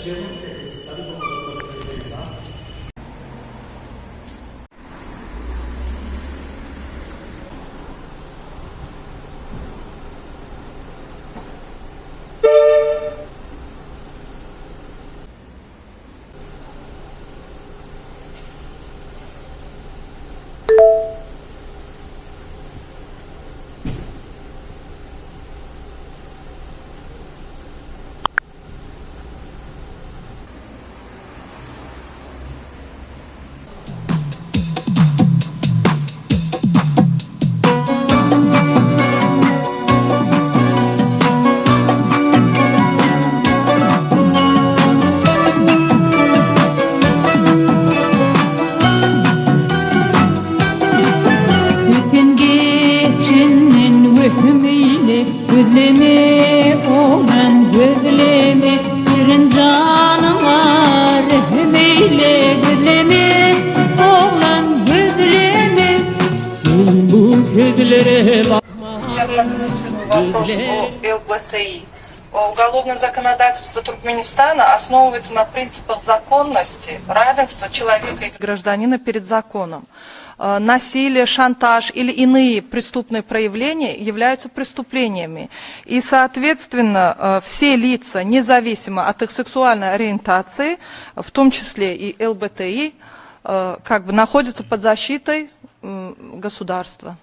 leggermente salito quello che vedeva. Gözleme olan gözleme Şirin canıma rahmeyle Gözleme olan gözleme Bu gözlere bakma Я продублирую вопрос о ЛГБТИ. Уголовное законодательство Туркменистана основывается на принципах законности, равенства человека и гражданина перед законом. Насилие, шантаж или иные преступные проявления являются преступлениями. И, соответственно, все лица, независимо от их сексуальной ориентации, в том числе и ЛГБТИ, как бы находятся под защитой государства.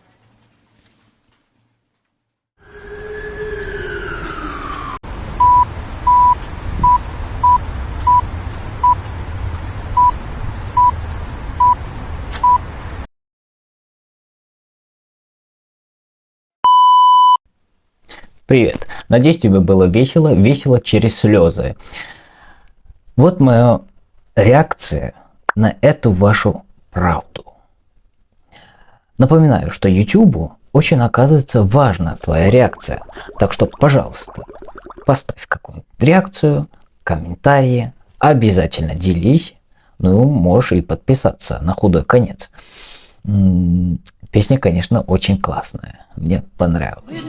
Привет! Надеюсь, тебе было весело, весело через слезы. Вот моя реакция на эту вашу правду. Напоминаю, что YouTube очень, оказывается, важна твоя реакция. Так что, пожалуйста, поставь какую-нибудь реакцию, комментарии, обязательно делись. Ну, можешь и подписаться на худой конец. Песня, конечно, очень классная. Мне понравилась.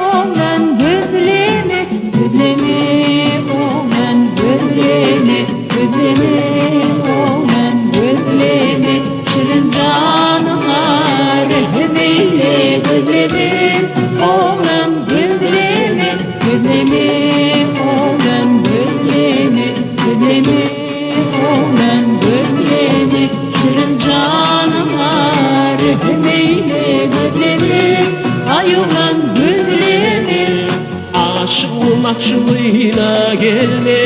Olan gözleme, gözleme olan gözleme, gözleme olan gözleme, şirin canıma rahmeyle gözleme olan gözleme, gözleme olan gözleme, gözleme olan gözleme, şirin canıma rahmeyle gözleme, ay olan gözleme. Aşığım akşılığına gelme,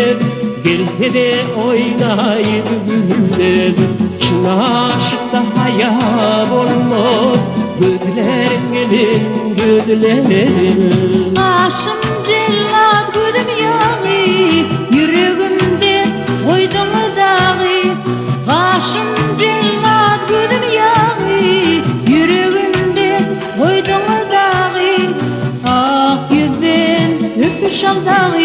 gel de oynaydı güldür. Şun aşıkta hayal olmaz, gözlerin gelin gözlerin. Aşım cellat gözüm yağı, yüreğimde koydum dağı. Aşım cellat gözüm yağı, yüreğimde koydum dağı. Ah yüzden öpüş al dağı.